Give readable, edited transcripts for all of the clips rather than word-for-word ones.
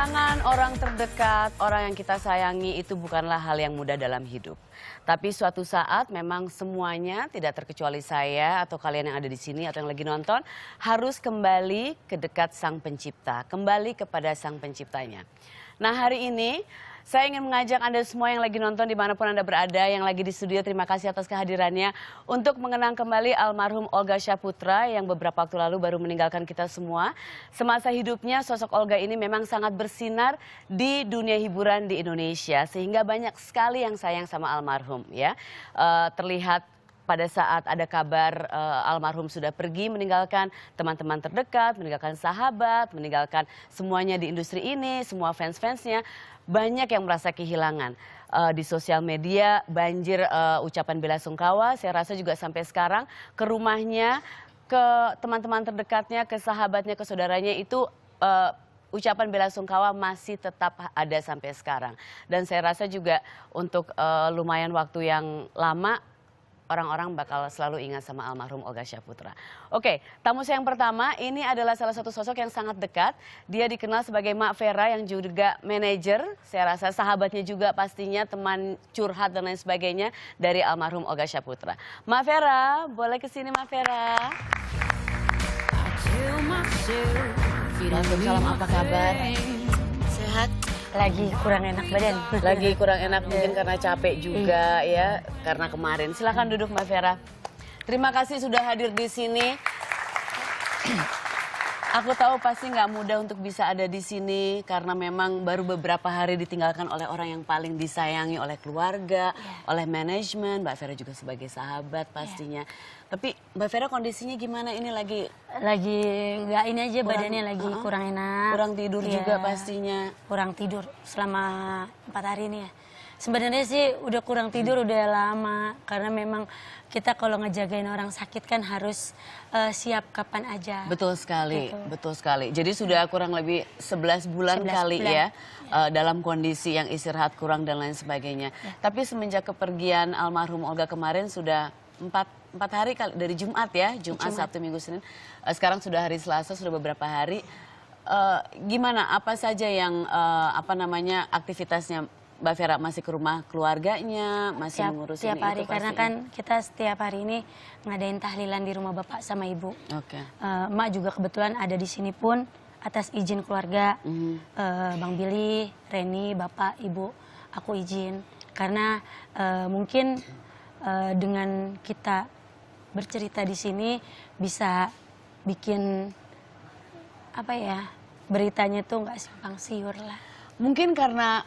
Kehilangan orang terdekat, orang yang kita sayangi itu bukanlah hal yang mudah dalam hidup. Tapi suatu saat memang semuanya, tidak terkecuali saya atau kalian yang ada di sini atau yang lagi nonton, harus kembali ke dekat Sang Pencipta, kembali kepada Sang Penciptanya. Nah, hari ini saya ingin mengajak Anda semua yang lagi nonton dimanapun Anda berada, yang lagi di studio, terima kasih atas kehadirannya untuk mengenang kembali almarhum Olga Syahputra yang beberapa waktu lalu baru meninggalkan kita semua. Semasa hidupnya sosok Olga ini memang sangat bersinar di dunia hiburan di Indonesia, sehingga banyak sekali yang sayang sama almarhum ya. Terlihat pada saat ada kabar almarhum sudah pergi meninggalkan teman-teman terdekat, meninggalkan sahabat, meninggalkan semuanya di industri ini, semua fans-fansnya, banyak yang merasa kehilangan. Di sosial media banjir ucapan bela sungkawa, saya rasa juga sampai sekarang ke rumahnya, ke teman-teman terdekatnya, ke sahabatnya, ke saudaranya itu ucapan bela sungkawa masih tetap ada sampai sekarang. Dan saya rasa juga untuk lumayan waktu yang lama, orang-orang bakal selalu ingat sama almarhum Olga Syahputra. Oke, tamu saya yang pertama ini adalah salah satu sosok yang sangat dekat. Dia dikenal sebagai Mak Vera yang juga manajer. Saya rasa sahabatnya juga pastinya, teman curhat dan lain sebagainya dari almarhum Olga Syahputra. Mak Vera, boleh kesini Mak Vera. Waalaikumsalam, apa kabar? Sehat. Lagi kurang enak badan. Lagi kurang enak mungkin karena capek juga ya, karena kemarin. Silakan duduk Mbak Vera. Terima kasih sudah hadir di sini. Aku tahu pasti nggak mudah untuk bisa ada di sini karena memang baru beberapa hari ditinggalkan oleh orang yang paling disayangi oleh keluarga, oleh manajemen. Mbak Vera juga sebagai sahabat pastinya. Tapi Mbak Vera kondisinya gimana ini lagi nggak ini aja badannya lagi kurang enak. Kurang tidur juga pastinya. Kurang tidur selama 4 hari ini ya. Sebenarnya sih udah kurang tidur udah lama karena memang kita kalau ngejagain orang sakit kan harus siap kapan aja. Betul sekali, betul sekali. Jadi sudah kurang lebih 11 bulan kali ya dalam kondisi yang istirahat kurang dan lain sebagainya. Tapi semenjak kepergian almarhum Olga kemarin sudah 4 hari kali, dari Jumat ya, Jumat, Sabtu, Minggu, Senin. Sekarang sudah hari Selasa, sudah beberapa hari. Gimana, apa saja yang aktivitasnya Mbak Vera? Masih ke rumah keluarganya, masih mengurus setiap ini hari itu karena pastinya. kan kita setiap hari ini ngadain tahlilan di rumah bapak sama ibu. Oke. Mak juga kebetulan ada di sini pun atas izin keluarga. Bang Billy, Reni, bapak, ibu, aku izin karena mungkin dengan kita bercerita di sini bisa bikin beritanya tuh nggak simpang siur lah. Mungkin karena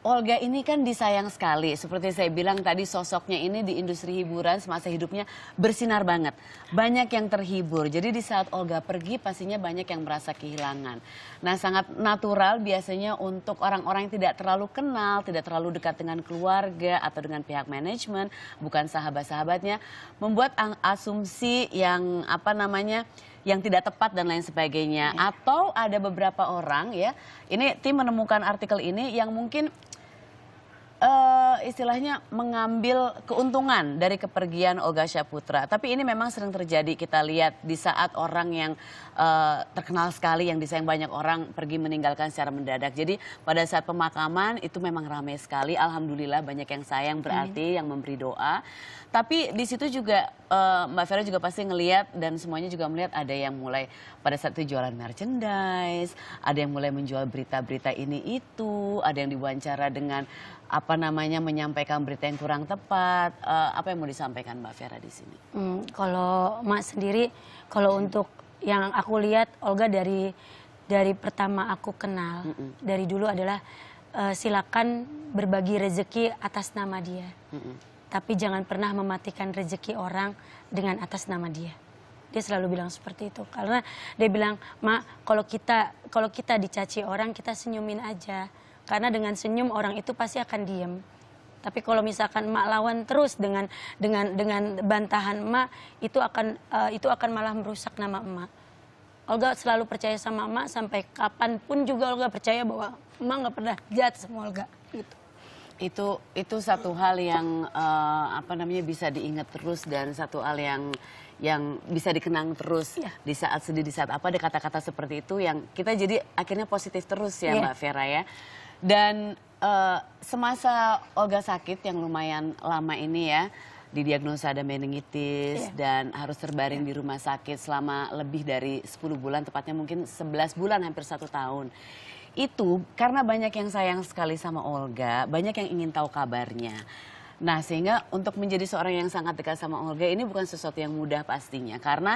Olga ini kan disayang sekali. Seperti saya bilang tadi, sosoknya ini di industri hiburan semasa hidupnya bersinar banget. Banyak yang terhibur. Jadi di saat Olga pergi pastinya banyak yang merasa kehilangan. Nah, sangat natural biasanya untuk orang-orang yang tidak terlalu kenal, tidak terlalu dekat dengan keluarga atau dengan pihak manajemen, bukan sahabat-sahabatnya, membuat asumsi yang yang tidak tepat dan lain sebagainya. Atau ada beberapa orang ya, ini tim menemukan artikel ini yang mungkin istilahnya mengambil keuntungan dari kepergian Olga Syahputra. Tapi ini memang sering terjadi, kita lihat di saat orang yang terkenal sekali, yang disayang banyak orang pergi meninggalkan secara mendadak. Jadi pada saat pemakaman itu memang ramai sekali. Alhamdulillah banyak yang sayang, berarti yang memberi doa. Tapi di situ juga Mbak Vera juga pasti ngelihat dan semuanya juga melihat ada yang mulai pada saat itu jualan merchandise, ada yang mulai menjual berita-berita ini itu, ada yang diwawancara dengan menyampaikan berita yang kurang tepat. Apa yang mau disampaikan Mbak Vera di sini? Kalau Mak sendiri, kalau untuk yang aku lihat Olga dari pertama aku kenal, dari dulu adalah silakan berbagi rezeki atas nama dia. Tapi jangan pernah mematikan rezeki orang dengan atas nama dia. Dia selalu bilang seperti itu. Karena dia bilang, Mak, kalau kita dicaci orang, kita senyumin aja. Karena dengan senyum orang itu pasti akan diem. Tapi kalau misalkan Mak lawan terus dengan bantahan Mak, itu akan malah merusak nama Emak. Olga selalu percaya sama Emak, sampai kapanpun juga Olga percaya bahwa Emak nggak pernah jahat sama Olga. Gitu. Itu satu hal yang bisa diingat terus, dan satu hal yang bisa dikenang terus di saat sedih, di saat apa, ada kata-kata seperti itu yang kita jadi akhirnya positif terus ya Mbak Vera ya. Dan semasa Olga sakit yang lumayan lama ini ya, didiagnosa ada meningitis dan harus terbaring di rumah sakit selama lebih dari 10 bulan, tepatnya mungkin 11 bulan, hampir 1 tahun. Itu karena banyak yang sayang sekali sama Olga, banyak yang ingin tahu kabarnya. Nah sehingga untuk menjadi seorang yang sangat dekat sama Olga ini bukan sesuatu yang mudah pastinya. Karena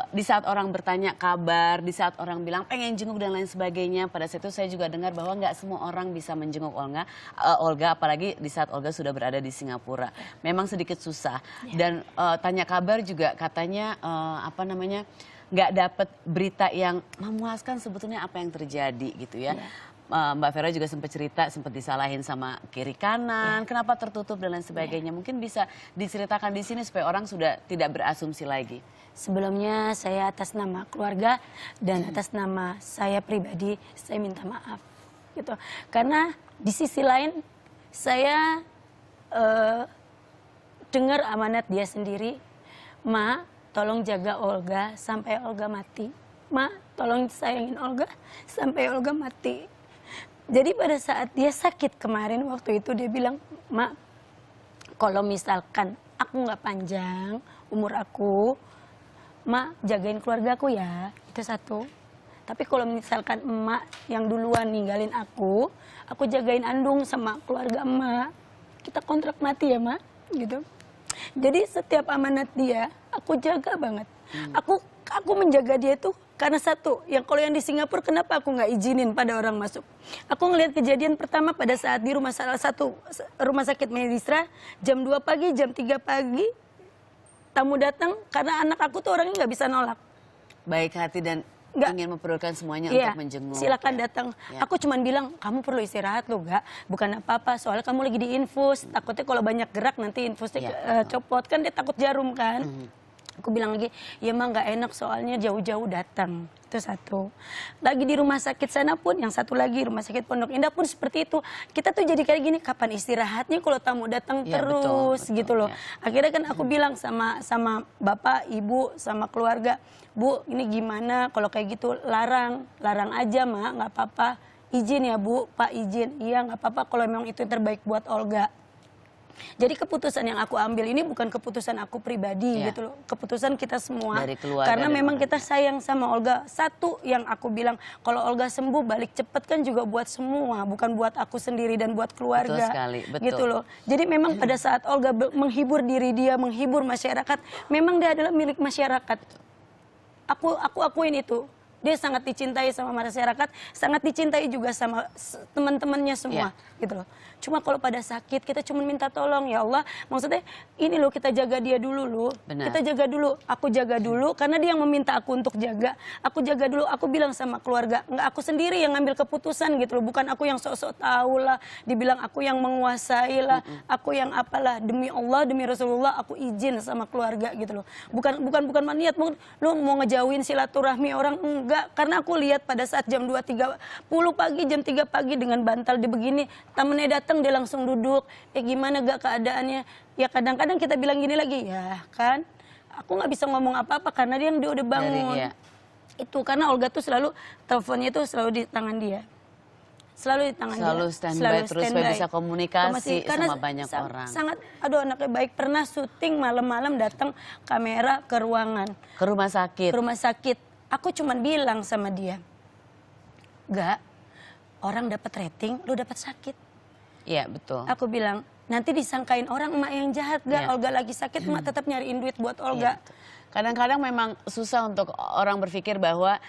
di saat orang bertanya kabar, di saat orang bilang pengen jenguk dan lain sebagainya, pada saat itu saya juga dengar bahwa nggak semua orang bisa menjenguk Olga, apalagi di saat Olga sudah berada di Singapura. Memang sedikit susah. Dan tanya kabar juga katanya nggak dapat berita yang memuaskan sebetulnya apa yang terjadi gitu ya. Mbak Vera juga sempat cerita, sempat disalahin sama kiri kanan, kenapa tertutup dan lain sebagainya. Mungkin bisa diceritakan di sini supaya orang sudah tidak berasumsi lagi. Sebelumnya saya atas nama keluarga dan atas nama saya pribadi, saya minta maaf gitu. Karena di sisi lain saya dengar amanat dia sendiri, Ma, tolong jaga Olga sampai Olga mati. Ma, tolong sayangin Olga sampai Olga mati. Jadi pada saat dia sakit kemarin waktu itu dia bilang, Ma, kalau misalkan aku nggak panjang umur aku, Ma jagain keluarga aku ya, itu satu. Tapi kalau misalkan emak yang duluan ninggalin aku jagain Andung sama keluarga emak. Kita kontrak mati ya, Ma, gitu. Jadi setiap amanat dia, aku jaga banget. Aku menjaga dia itu karena satu, yang kalau yang di Singapura kenapa aku nggak izinin pada orang masuk? Aku ngelihat kejadian pertama pada saat di salah satu rumah sakit Medistra, jam 2 pagi, jam 3 pagi, tamu datang karena anak aku tuh orangnya nggak bisa nolak. Baik hati dan ingin memperlukan semuanya untuk menjenguk. Silakan datang. Aku cuman bilang, kamu perlu istirahat loh, Gak. Bukan apa-apa, soalnya kamu lagi diinfus. Takutnya kalau banyak gerak nanti infusnya copot, kan dia takut jarum kan. Aku bilang lagi, ya emang nggak enak soalnya jauh-jauh datang. Itu satu. Lagi di rumah sakit sana pun, yang satu lagi rumah sakit Pondok Indah pun seperti itu. Kita tuh jadi kayak gini, kapan istirahatnya kalau tamu datang terus betul, gitu loh. Akhirnya kan aku bilang sama bapak, ibu, sama keluarga, Bu, ini gimana kalau kayak gitu, larang aja, Ma, nggak apa-apa. Izin ya Bu, Pak izin. Iya nggak apa-apa kalau memang itu terbaik buat Olga. Jadi keputusan yang aku ambil ini bukan keputusan aku pribadi gitu loh. Keputusan kita semua. Dari keluarga, karena memang kita sayang sama Olga. Satu yang aku bilang, kalau Olga sembuh balik cepet kan juga buat semua. Bukan buat aku sendiri dan buat keluarga. Betul sekali, betul. Gitu loh. Jadi memang pada saat Olga menghibur diri dia, menghibur masyarakat, memang dia adalah milik masyarakat. Aku akuin itu. Dia sangat dicintai sama masyarakat, sangat dicintai juga sama teman-temannya semua, gitu loh. Cuma kalau pada sakit kita cuma minta tolong, ya Allah, maksudnya ini loh kita jaga dia dulu loh. Kita jaga dulu, aku jaga dulu karena dia yang meminta aku untuk jaga. Aku jaga dulu, aku bilang sama keluarga, enggak aku sendiri yang ngambil keputusan gitu loh, bukan aku yang sok-sok tahu lah, dibilang aku yang menguasai lah, aku yang apalah, demi Allah, demi Rasulullah aku izin sama keluarga gitu loh. Bukan maniat, lu mau ngejauhin silaturahmi orang, enggak, karena aku lihat pada saat jam 2.30 pagi, jam 3 pagi dengan bantal di begini, temennya datang dia langsung duduk, gimana gak keadaannya? Ya kadang-kadang kita bilang gini lagi, ya kan, aku nggak bisa ngomong apa-apa karena dia udah bangun. Itu karena Olga tuh selalu, teleponnya tuh selalu di tangan dia. Selalu di tangan dia. Selalu standby terus supaya bisa komunikasi sama banyak orang. Sangat, aduh anaknya baik. Pernah syuting malam-malam datang kamera ke ruangan. Ke rumah sakit? Ke rumah sakit. Aku cuman bilang sama dia, Gak, orang dapat rating, lu dapat sakit. Iya betul. Aku bilang, nanti disangkain orang emak yang jahat, Gak. Olga lagi sakit, emak tetap nyariin duit buat Olga. Kadang-kadang memang susah untuk orang berpikir bahwa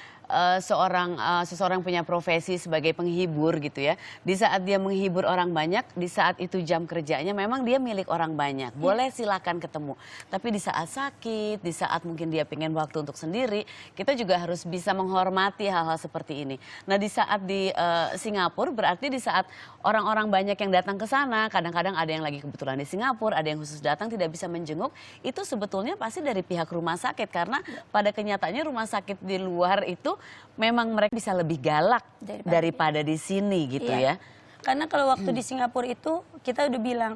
seseorang punya profesi sebagai penghibur gitu ya. Di saat dia menghibur orang banyak, di saat itu jam kerjanya memang dia milik orang banyak. Boleh silakan ketemu. Tapi di saat sakit, di saat mungkin dia pengen waktu untuk sendiri, kita juga harus bisa menghormati hal-hal seperti ini. Nah di saat di Singapura berarti di saat orang-orang banyak yang datang ke sana, kadang-kadang ada yang lagi kebetulan di Singapura, ada yang khusus datang tidak bisa menjenguk, itu sebetulnya pasti dari pihak rumah sakit. Karena pada kenyataannya rumah sakit di luar itu memang mereka bisa lebih galak daripada di sini gitu ya. Karena kalau waktu di Singapura itu kita udah bilang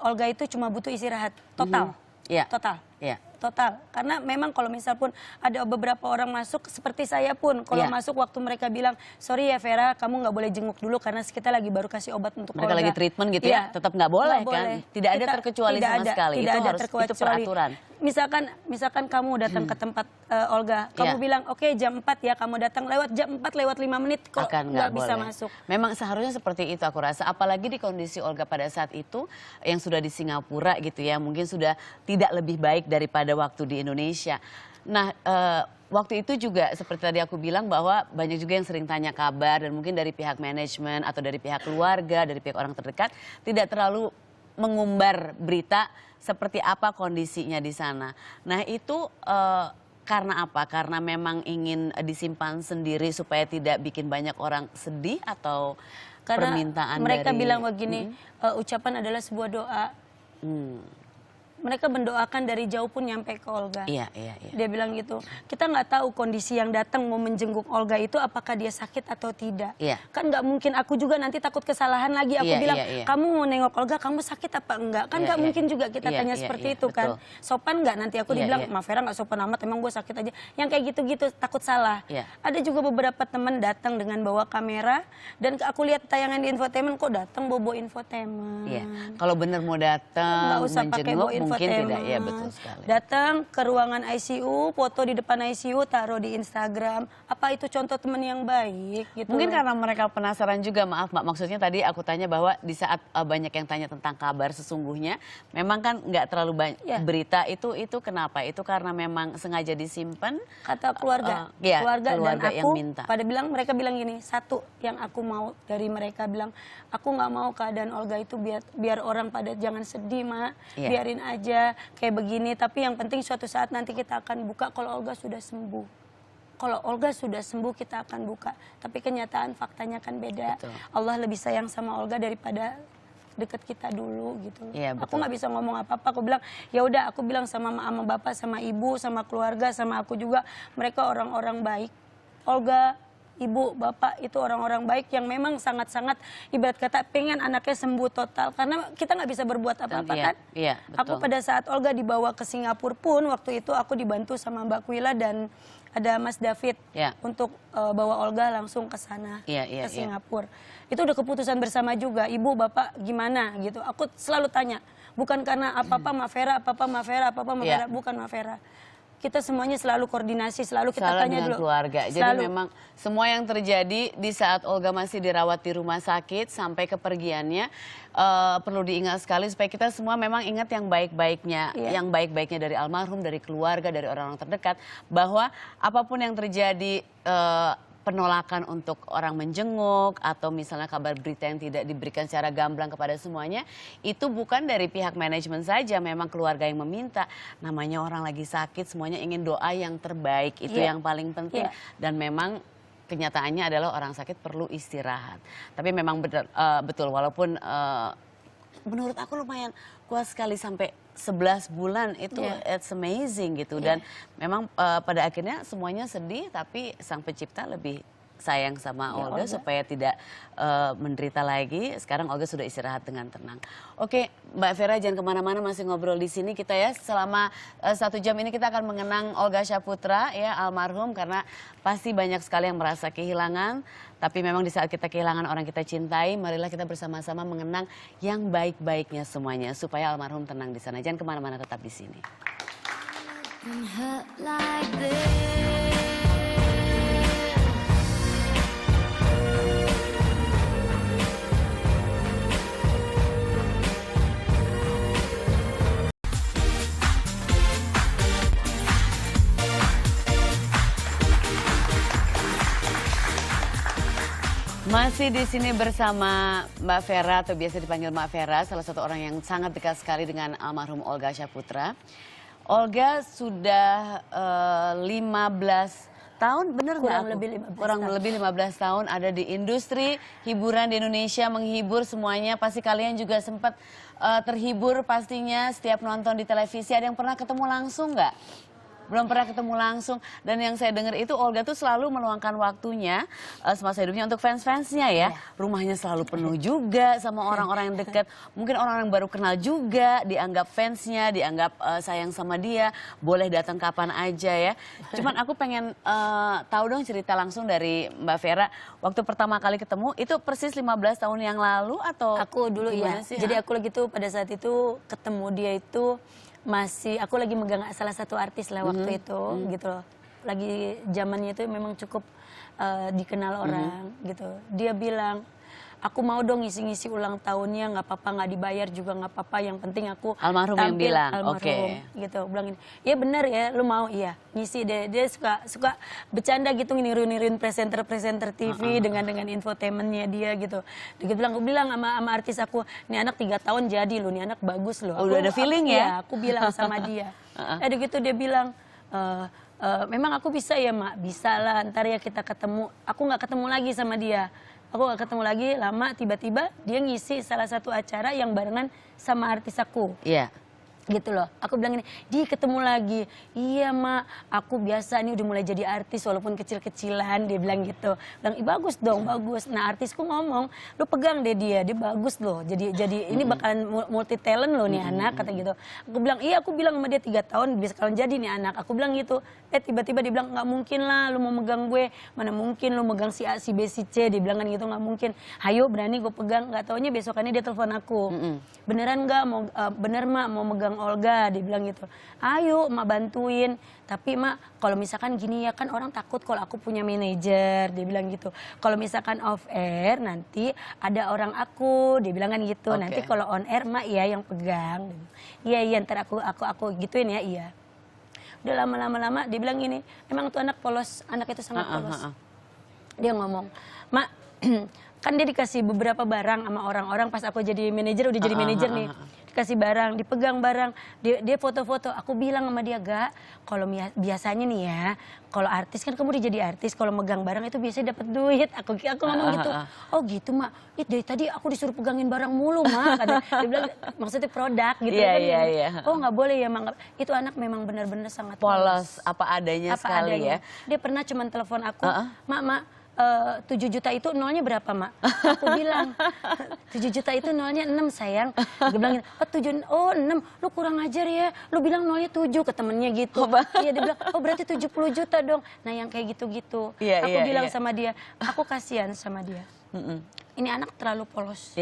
Olga itu cuma butuh istirahat total. Total. total. Karena memang kalau misal pun ada beberapa orang masuk seperti saya pun, kalau masuk waktu mereka bilang, sorry ya Vera, kamu nggak boleh jenguk dulu karena kita lagi baru kasih obat untuk mereka Olga. lagi treatment gitu ya, tetap nggak boleh kan? Tidak ada terkecuali sama sekali. Tidak ada terkecuali. Itu peraturan. Misalkan kamu datang ke tempat Olga, kamu bilang oke, jam 4 ya kamu datang, lewat jam 4 lewat 5 menit kok nggak bisa masuk. Memang seharusnya seperti itu aku rasa, apalagi di kondisi Olga pada saat itu yang sudah di Singapura gitu ya, mungkin sudah tidak lebih baik daripada waktu di Indonesia. Nah, waktu itu juga seperti tadi aku bilang bahwa banyak juga yang sering tanya kabar dan mungkin dari pihak manajemen atau dari pihak keluarga, dari pihak orang terdekat tidak terlalu mengumbar berita seperti apa kondisinya di sana. Nah itu karena apa? Karena memang ingin disimpan sendiri supaya tidak bikin banyak orang sedih atau karena permintaan mereka dari... bilang begini, ucapan adalah sebuah doa. Mereka mendoakan dari jauh pun nyampe ke Olga. Iya. Dia bilang gitu. Kita nggak tahu kondisi yang datang mau menjenguk Olga itu apakah dia sakit atau tidak. Iya. Kan nggak mungkin aku juga nanti takut kesalahan lagi. Aku bilang, kamu mau nengok Olga, kamu sakit apa enggak? Kan nggak mungkin juga kita tanya seperti itu kan. Sopan nggak nanti aku dibilang, Ma Vera nggak sopan amat, emang gue sakit aja. Yang kayak gitu-gitu takut salah. Ada juga beberapa teman datang dengan bawa kamera dan aku lihat tayangan di infotainment kok datang bawa infotainment. Iya. Kalau bener mau datang menjenguk mungkin tidak, ya betul sekali. Datang ke ruangan ICU, foto di depan ICU, taruh di Instagram. Apa itu contoh teman yang baik? Gitu. Mungkin karena mereka penasaran juga, maaf Mbak. Maksudnya tadi aku tanya bahwa di saat banyak yang tanya tentang kabar sesungguhnya, memang kan nggak terlalu banyak berita itu kenapa? Itu karena memang sengaja disimpan? Kata keluarga, keluarga dan aku yang minta. Mereka bilang gini, satu yang aku mau dari mereka bilang, aku nggak mau keadaan Olga itu biar orang pada jangan sedih, Mak. Biarin aja kayak begini, tapi yang penting suatu saat nanti kita akan buka kalau Olga sudah sembuh. Kalau Olga sudah sembuh kita akan buka, tapi kenyataan faktanya kan beda. Betul. Allah lebih sayang sama Olga daripada deket kita dulu gitu. Aku nggak bisa ngomong apa-apa. Aku bilang ya udah, aku bilang sama bapak, sama ibu, sama keluarga, sama aku juga, mereka orang-orang baik. Olga, ibu, bapak itu orang-orang baik yang memang sangat-sangat ibarat kata pengen anaknya sembuh total, karena kita nggak bisa berbuat apa-apa kan. Aku pada saat Olga dibawa ke Singapura pun waktu itu aku dibantu sama Mbak Kuila dan ada Mas David untuk bawa Olga langsung ke sana ke Singapura. Itu udah keputusan bersama juga, ibu bapak gimana gitu. Aku selalu tanya, bukan karena apa-apa Ma Vera, apa-apa Ma Vera, apa-apa Ma Vera, bukan Ma Vera. Kita semuanya selalu koordinasi, selalu kita tanya dulu. Keluarga. Jadi memang semua yang terjadi di saat Olga masih dirawat di rumah sakit sampai kepergiannya perlu diingat sekali supaya kita semua memang ingat yang baik-baiknya, yang baik-baiknya dari almarhum, dari keluarga, dari orang-orang terdekat, bahwa apapun yang terjadi, penolakan untuk orang menjenguk atau misalnya kabar berita yang tidak diberikan secara gamblang kepada semuanya, itu bukan dari pihak manajemen saja, memang keluarga yang meminta. Namanya orang lagi sakit, semuanya ingin doa yang terbaik, itu yang paling penting. Dan memang kenyataannya adalah orang sakit perlu istirahat. Tapi memang betul, walaupun menurut aku lumayan kuat sekali sampai 11 bulan itu it's amazing gitu. Dan memang pada akhirnya semuanya sedih, tapi Sang Pencipta lebih sayang sama Olga supaya tidak menderita lagi. Sekarang Olga sudah istirahat dengan tenang. Oke, Mbak Vera jangan kemana-mana, masih ngobrol di sini kita ya. Selama 1 jam ini kita akan mengenang Olga Syaputra ya, almarhum, karena pasti banyak sekali yang merasa kehilangan. Tapi memang di saat kita kehilangan orang kita cintai, marilah kita bersama-sama mengenang yang baik-baiknya semuanya supaya almarhum tenang di sana. Jangan kemana-mana, tetap di sini. Masih di sini bersama Mbak Vera, atau biasa dipanggil Mbak Vera, salah satu orang yang sangat dekat sekali dengan almarhum Olga Syaputra. Olga sudah 15 tahun, bener nggak? Kurang lebih 15 tahun ada di industri hiburan di Indonesia, menghibur semuanya. Pasti kalian juga sempat terhibur pastinya setiap nonton di televisi. Ada yang pernah ketemu langsung nggak belum pernah ketemu langsung. Dan yang saya dengar itu Olga tuh selalu meluangkan waktunya semasa hidupnya untuk fans-fansnya ya. Rumahnya selalu penuh juga sama orang-orang yang dekat. Mungkin orang yang baru kenal juga dianggap fansnya, dianggap sayang sama dia. Boleh datang kapan aja ya. Cuman aku pengen tahu dong cerita langsung dari Mbak Vera. Waktu pertama kali ketemu itu persis 15 tahun yang lalu atau Aku dulu gimana iya. sih? Jadi aku lagi tuh pada saat itu ketemu dia itu masih aku lagi megang salah satu artis lah waktu itu gitu loh. Lagi zamannya itu memang cukup dikenal orang gitu. Dia bilang, aku mau dong ngisi-ngisi ulang tahunnya, nggak apa-apa, nggak dibayar juga nggak apa-apa, yang penting aku Almarhum yang tampil, bilang, almarhum gitu. Bilang gini, iya benar ya, lu mau, iya ngisi deh. Dia suka bercanda gitu, niru-niruin presenter TV dengan infotainmentnya dia gitu. Dia bilang sama artis aku, nih anak 3 tahun jadi lu, nih anak bagus loh. Oh, udah ada feeling ya? Iya, aku bilang sama dia. Ada gitu dia bilang, memang aku bisa ya mak, bisa lah, ntar ya kita ketemu. Aku nggak ketemu lagi sama dia. Aku gak ketemu lagi, lama tiba-tiba dia ngisi salah satu acara yang barengan sama artis aku. Iya. Gitu loh, aku bilang ini, di ketemu lagi. Iya mak, aku biasa nih udah mulai jadi artis walaupun kecil-kecilan, dia bilang gitu. Bilang, bagus dong, bagus. Nah artisku ngomong, lu pegang deh dia bagus loh. Jadi ini bakalan multi talent loh nih anak, kata gitu. Aku bilang, iya aku bilang sama dia 3 tahun bisa kalian jadi nih anak. Aku bilang gitu, tiba-tiba dia bilang, nggak mungkin lah lu mau megang gue. Mana mungkin lu megang si A, si B, si C. Dia bilang kan gitu, nggak mungkin. Hayo berani gue pegang, nggak taunya besokannya dia telepon aku. Beneran nggak, mau bener mak mau megang Olga, dia bilang gitu. Ayo mak bantuin, tapi mak kalau misalkan gini ya kan orang takut kalau aku punya manajer, dia bilang gitu. Kalau misalkan off air nanti ada orang aku, dia bilang kan gitu. Nanti kalau on air mak ya yang pegang. Iya ntar aku gituin ya, iya. Udah lama-lama dia bilang gini, emang tuh anak polos, anak itu sangat polos. Dia ngomong, mak kan dia dikasih beberapa barang sama orang-orang pas aku jadi manajer, udah jadi manajer nih. Dikasih barang, dipegang barang, dia foto-foto. Aku bilang sama dia, Gak, kalau biasanya nih ya, kalau artis kan kamu udah jadi artis, kalau megang barang itu biasanya dapat duit. Aku ngomong gitu. Oh gitu mak, dari tadi aku disuruh pegangin barang mulu mak. Dia bilang maksudnya produk gitu kan. Iya. Oh nggak boleh ya mak. Itu anak memang benar-benar sangat Polos, apa adanya sekali ya. Dia pernah cuman telepon aku, mak 7 juta itu nolnya berapa mak? Aku bilang 7 juta itu nolnya 6 sayang. Dia bilang oh 6, lu kurang ajar ya. Lu bilang nolnya 7 ke temennya gitu. Iya dia bilang, oh berarti 70 juta dong. Nah yang kayak gitu-gitu. Aku bilang sama dia, aku kasihan sama dia. Ini anak terlalu polos.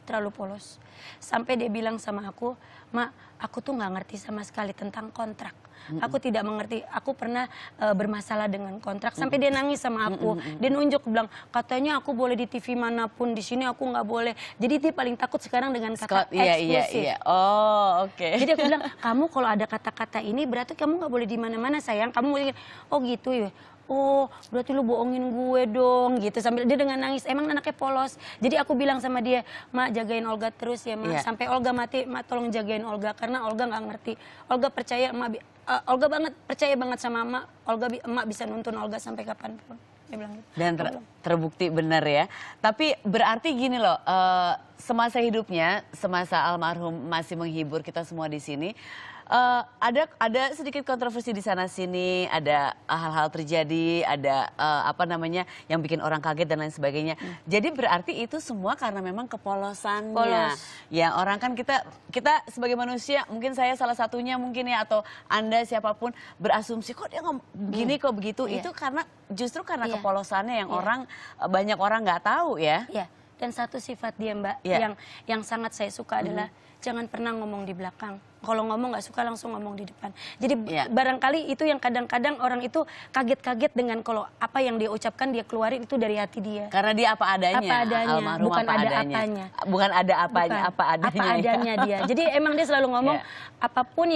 Terlalu polos. Sampai dia bilang sama aku, mak aku tuh nggak ngerti sama sekali tentang kontrak. Aku tidak mengerti, aku pernah bermasalah dengan kontrak. Sampai dia nangis sama aku, dia nunjuk bilang, katanya aku boleh di TV manapun, di sini aku nggak boleh. Jadi dia paling takut sekarang dengan kata eksklusif. Oh oke. Jadi aku bilang, kamu kalau ada kata-kata ini berarti kamu nggak boleh di mana-mana sayang. Kamu boleh, oh gitu ya. Oh berarti lu bohongin gue dong gitu, sambil dia dengan nangis, emang anaknya polos. Jadi aku bilang sama dia, mak jagain Olga terus ya mak, sampai Olga mati mak tolong jagain Olga, karena Olga nggak ngerti. Olga percaya emak, Olga percaya banget sama emak, emak bisa nuntun Olga sampai kapanpun. Dia bilang gitu. Dan terbukti benar ya. Tapi berarti gini loh, semasa hidupnya, semasa almarhum masih menghibur kita semua di sini, ada sedikit kontroversi di sana sini, ada hal-hal terjadi, ada apa namanya yang bikin orang kaget dan lain sebagainya. Jadi berarti itu semua karena memang kepolosannya. Ya orang kan kita sebagai manusia, mungkin saya salah satunya mungkin ya, atau Anda siapapun berasumsi kok dia gini kok begitu. Itu karena justru karena kepolosannya yang banyak orang nggak tahu ya. Iya. Dan satu sifat dia Mbak yang sangat saya suka adalah jangan pernah ngomong di belakang. Kalau ngomong nggak suka langsung ngomong di depan. Jadi barangkali itu yang kadang-kadang orang itu kaget-kaget dengan kalau apa yang dia ucapkan dia keluarin itu dari hati dia. Karena dia apa adanya. Apa adanya, almarhum bukan apa ada adanya. apanya. Bukan ada apanya, Bukan. apa adanya. Apa adanya dia. Jadi emang dia selalu ngomong apapun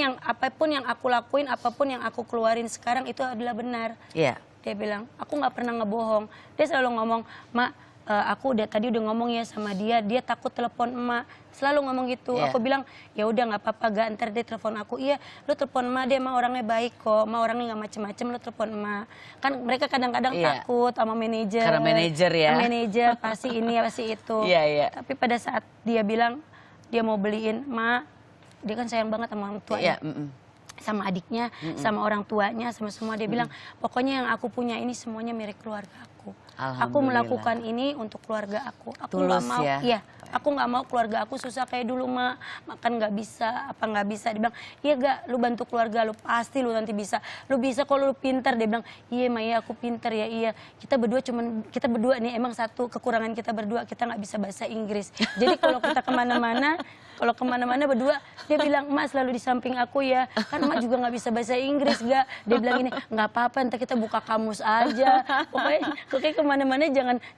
yang aku lakuin, apapun yang aku keluarin sekarang itu adalah benar. Dia bilang, aku nggak pernah ngebohong. Dia selalu ngomong, mak aku tadi udah ngomong ya sama dia takut telepon emak, selalu ngomong gitu. Aku bilang ya udah nggak apa-apa Gak, ntar dia telepon aku. Iya lu telepon emak, dia emang orangnya baik kok, emak orangnya nggak macem-macem, lu telepon emak. Kan mereka kadang-kadang takut sama manajer. Karena manajer ya. Manajer pasti ini pasti itu. Tapi pada saat dia bilang dia mau beliin emak, dia kan sayang banget sama orang tuanya. sama adiknya, sama orang tuanya, sama semua. Dia bilang, pokoknya yang aku punya ini semuanya milik keluarga aku. Aku melakukan ini untuk keluarga aku. Aku nggak Tulus mau, ya? iya, aku nggak mau keluarga aku susah kayak dulu, Ma. Makan nggak bisa, apa nggak bisa. Dia bilang, iya gak, lu bantu keluarga lu, pasti lu nanti bisa. Lu bisa kalau lu pintar. Dia bilang, iya Ma, iya aku pintar ya, iya. Kita berdua nih, emang satu kekurangan kita berdua, kita nggak bisa bahasa Inggris. Jadi kalau kita kemana-mana berdua, dia bilang, Mas selalu di samping aku ya, kan Mak juga nggak bisa bahasa Inggris gak. Dia bilang gini, nggak apa-apa, ntar kita buka kamus aja. Pokoknya kemana-mana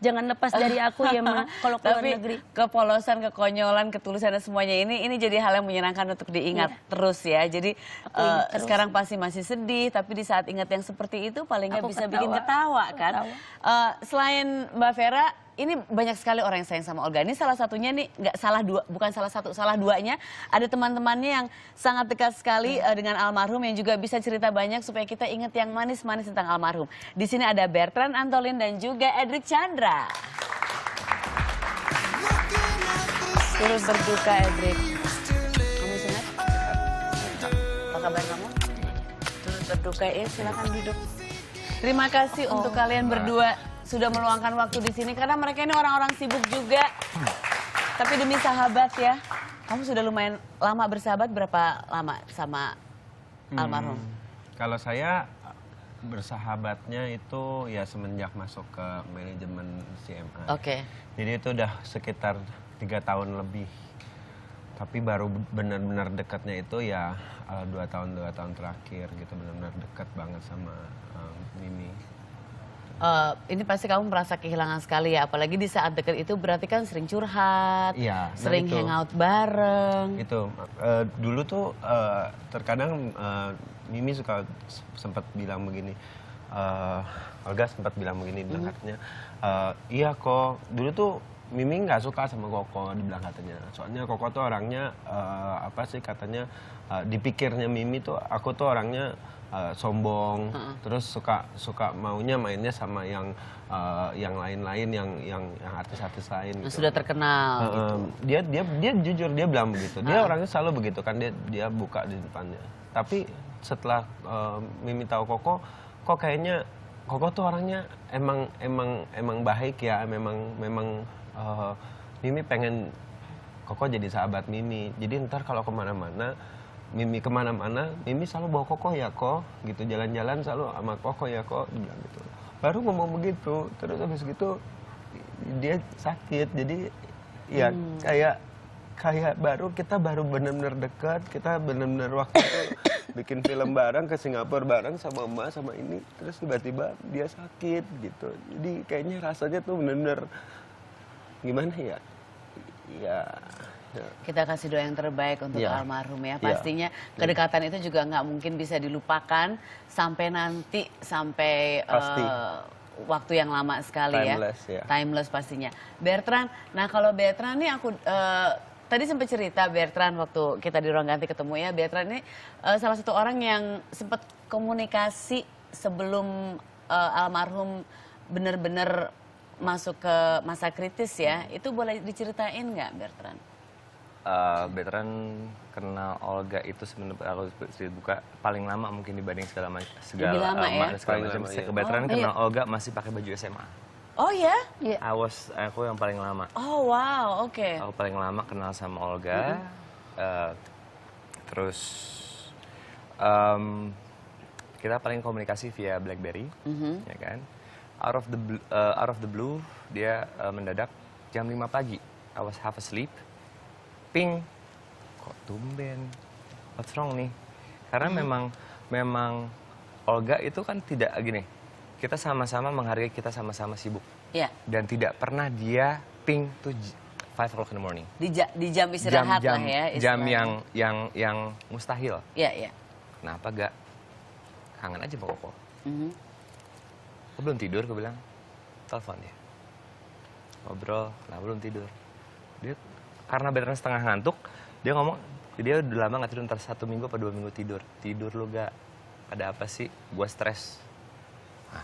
jangan lepas dari aku ya Mak, kalau keluar negeri. Kepolosan, kekonyolan, ketulusan dan semuanya ini jadi hal yang menyenangkan untuk diingat terus ya. Jadi ingat terus. sekarang pasti masih sedih, tapi di saat ingat yang seperti itu paling nggak Aku bisa bikin ketawa kan. ketawa. Selain Mbak Vera, ini banyak sekali orang yang sayang sama Olga. Ini salah satunya nih, nggak salah dua, bukan salah satu, salah duanya. Ada teman-temannya yang sangat dekat sekali dengan almarhum yang juga bisa cerita banyak supaya kita ingat yang manis-manis tentang almarhum. Di sini ada Bertrand Antolin dan juga Edric Chandra. Turut berduka, Edric. Kamu senang? Apa kabar kamu? Turut berduka, ya silakan duduk. Terima kasih untuk kalian berdua sudah meluangkan waktu di sini karena mereka ini orang-orang sibuk juga. Tapi demi sahabat ya. Kamu sudah lumayan lama bersahabat, berapa lama sama almarhum? Kalau saya bersahabatnya itu ya semenjak masuk ke manajemen CMA. Oke. Jadi itu udah sekitar 3 tahun lebih. Tapi baru benar-benar dekatnya itu ya 2 tahun terakhir gitu, benar-benar dekat banget sama Mimi. Ini pasti kamu merasa kehilangan sekali ya, apalagi di saat dekat itu berarti kan sering curhat, Iya, sering itu. hangout bareng. Itu dulu tuh terkadang Mimi suka sempat bilang begini, Olga sempat bilang begini, bilang katanya, iya kok dulu tuh Mimi nggak suka sama Koko, dibilang katanya. Soalnya Koko tuh orangnya apa sih katanya, dipikirnya Mimi tuh aku tuh orangnya sombong, terus suka maunya mainnya sama yang lain-lain, yang artis-artis lain. Yang gitu. sudah terkenal gitu. Dia jujur, dia bilang begitu. Dia orangnya selalu begitu kan, dia buka di depannya. Tapi setelah Mimi tahu Koko, kok kayaknya Koko tuh orangnya emang baik ya, memang Mimi pengen Koko jadi sahabat Mimi. Jadi ntar kalau Mimi kemana-mana, Mimi selalu bawa Koko ya kok, gitu, jalan-jalan selalu sama Koko ya kok, dibilang gitu. Baru ngomong begitu, terus habis gitu dia sakit, jadi ya kayak kita baru benar-benar dekat, kita benar-benar waktu itu bikin film bareng ke Singapura bareng sama Emak sama ini, terus tiba-tiba dia sakit gitu. Jadi kayaknya rasanya tuh benar-benar gimana ya? Ya. Kita kasih doa yang terbaik untuk almarhum ya. Pastinya kedekatan itu juga nggak mungkin bisa dilupakan sampai nanti, sampai waktu yang lama sekali. Timeless, ya. Timeless pastinya. Bertrand, nah kalau Bertrand nih aku tadi sempat cerita Bertrand waktu kita di ruang ganti ketemu ya. Bertrand ini salah satu orang yang sempat komunikasi sebelum almarhum benar-benar masuk ke masa kritis ya. Itu boleh diceritain nggak Bertrand? Bertrand kenal Olga itu sebenarnya aku buka paling lama mungkin dibanding segala Lebih lama ya? macam. Bertrand kenal Olga masih pakai baju SMA. Oh ya? Iya. Aku yang paling lama. Oh wow, oke. Aku paling lama kenal sama Olga. Terus kita paling komunikasi via BlackBerry, ya kan? Out of the blue dia mendadak jam 5 pagi. I was half asleep. Ping, kok tumben? What's wrong nih? Karena memang Olga itu kan tidak gini. Kita sama-sama menghargai, kita sama-sama sibuk. Iya. Dan tidak pernah dia ping tuh 5 o'clock in the morning. Di jam istirahat lah ya. Jam istilahnya. yang mustahil. Iya, iya. Kenapa gak? Kangen aja sama Koko. Kok belum tidur? Gue bilang, telepon dia. Ngobrol, kenapa belum tidur? Dia karena Bertrand setengah ngantuk, dia ngomong, dia udah lama gak tidur, ntar 1 minggu apa 2 minggu tidur. Tidur lu gak? Ada apa sih? Gua stres. Nah,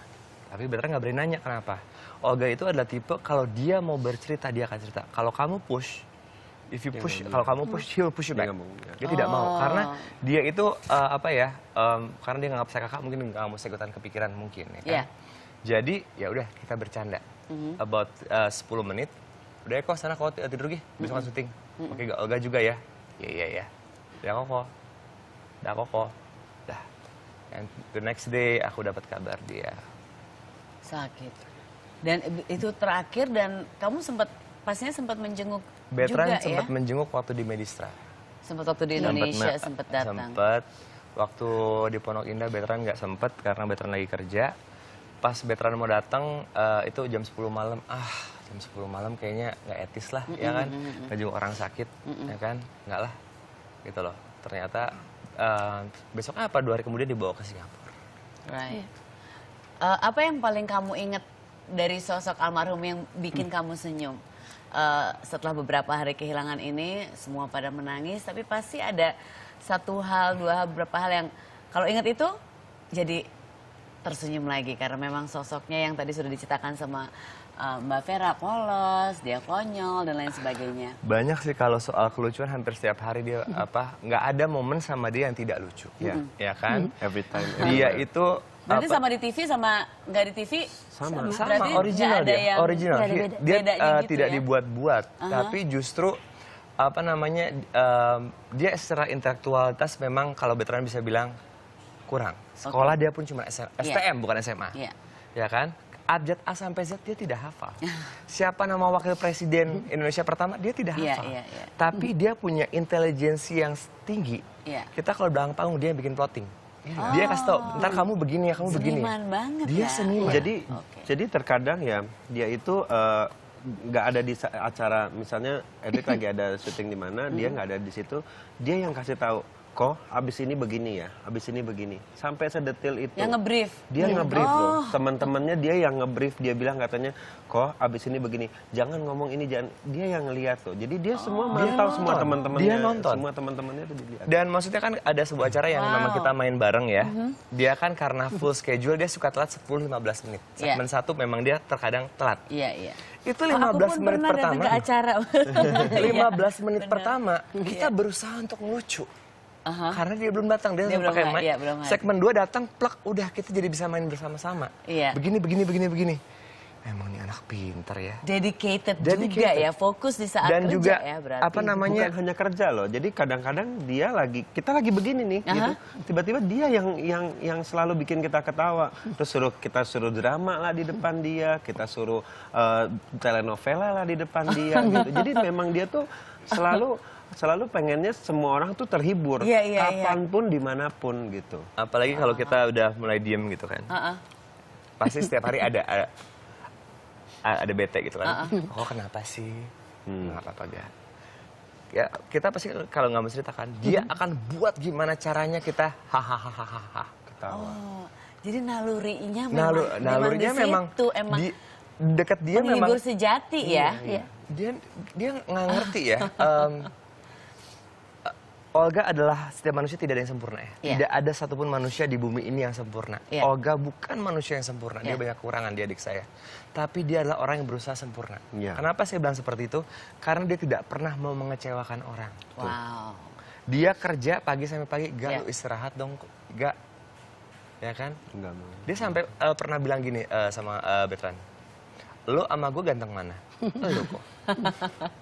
tapi Bertrand gak berani nanya kenapa. Olga itu adalah tipe kalau dia mau bercerita, dia akan cerita. Kalau kamu push, If you Dia push, nggak kalau mau. kamu push, he will push you Dia back. nggak mau, ya. Dia tidak mau Oh. karena dia itu karena dia nganggap saya kakak, mungkin nggak mau saya ikutan kepikiran mungkin ya kan. Iya. Jadi ya udah kita bercanda. About 10 menit. Udah ya kok sana kau tidur lagi, besok kan syuting. Oke, Olga juga ya. Iya. Udah kok. Udah kok. Dah. And the next day aku dapat kabar dia. Sakit. Dan itu terakhir dan kamu pastinya sempat menjenguk Betran juga sempat ya? menjenguk waktu di Medistra. Sempat waktu di Indonesia, sempat datang. Sempat. Waktu di Pondok Indah Betran nggak sempet karena Betran lagi kerja. Pas Betran mau datang itu jam 10 malam. Jam 10 malam kayaknya nggak etis lah, ya kan? Ngejenguk orang sakit, ya kan? Nggak lah, gitu loh. Ternyata besok 2 hari kemudian dibawa ke Singapura. Right. Apa yang paling kamu ingat dari sosok almarhum yang bikin kamu senyum? Setelah beberapa hari kehilangan ini, semua pada menangis, tapi pasti ada satu hal, dua hal, beberapa hal yang kalau ingat itu jadi tersenyum lagi karena memang sosoknya yang tadi sudah diceritakan sama Mbak Vera polos, dia konyol dan lain sebagainya. Banyak sih kalau soal kelucuan hampir setiap hari dia nggak ada momen sama dia yang tidak lucu, ya kan? Every time. Dia itu Berarti sama di TV sama nggak di TV? Sama. Berarti original nggak ada dia. yang Original. nggak ada beda. Dia bedanya gitu tidak ya? dibuat-buat, tapi justru dia secara intelektualitas memang kalau Betran bisa bilang kurang. Sekolah dia pun cuma STM bukan SMA. Iya. Ya kan? Abjad A sampai Z dia tidak hafal. Siapa nama wakil presiden Indonesia pertama dia tidak Iya, hafal. iya. Tapi dia punya intelijensi yang tinggi. Iya. Kita kalau belakang panggung dia bikin plotting. Dia kasih tau, ntar kamu begini ya, kamu begini. Seniman banget Dia ya. seniman. Jadi terkadang ya dia itu nggak ada di acara, misalnya Edric lagi ada syuting di mana, dia nggak ada di situ, dia yang kasih tahu, kok abis ini begini ya, abis ini begini, sampai sedetil itu. Yang nge-brief. Dia nge-brief loh, teman-temannya dia yang nge-brief, dia bilang katanya, kok abis ini begini, jangan ngomong ini, jangan, dia yang ngeliat loh. Jadi dia semua mantau semua teman-temannya, Dia nonton. semua teman-temannya tuh dilihat. Dan maksudnya kan ada sebuah acara yang memang kita main bareng ya. Dia kan karena full schedule dia suka telat 10-15 menit. Iya. Segmen 1 memang dia terkadang telat. Iya. Itu Aku 15 pun menit pernah datang pertama. ke acara. 15 menit Benar. pertama kita berusaha untuk ngelucu. Aha. Karena dia belum datang, dia Dia langsung pakai belum mic. iya, belum ada. Segmen 2 datang, plak, udah kita jadi bisa main bersama-sama. Iya. Begini. Emang nih anak pinter ya. Dedicated juga Dedicated. ya, fokus di saat Dan kerja juga ya berarti. Bukan hanya kerja loh. Jadi kadang-kadang kita lagi begini nih, gitu. Tiba-tiba dia yang selalu bikin kita ketawa. Terus kita suruh drama lah di depan dia, kita suruh telenovela lah di depan dia, gitu. Jadi memang dia tuh selalu pengennya semua orang tuh terhibur, Iya, iya. kapanpun, dimanapun gitu. Apalagi kalau kita udah mulai diem gitu kan. Pasti setiap hari ada bete gitu kan. Kok kenapa sih? Nggak apa-apa ga. Ya kita pasti kalau nggak menceritakan, dia akan buat gimana caranya kita hahaha ketawa. Oh, jadi nalurinya memang Nalurinya memang emang di dekat dia memang penghibur sejati ya. Iya. dia nggak ngerti ya. Olga adalah setiap manusia tidak ada yang sempurna ya. Iya. Tidak ada satupun manusia di bumi ini yang sempurna. Iya. Olga bukan manusia yang sempurna. Dia Iya. banyak kekurangan, dia adik saya. Tapi dia adalah orang yang berusaha sempurna. Iya. Kenapa saya bilang seperti itu? Karena dia tidak pernah mau mengecewakan orang. Wow. Dia kerja pagi sampai pagi, gak Iya. lu istirahat dong, gak. Ya kan? Enggak mau. Dia sampai pernah bilang gini sama Betran. Lo sama gue ganteng mana? Lo kok.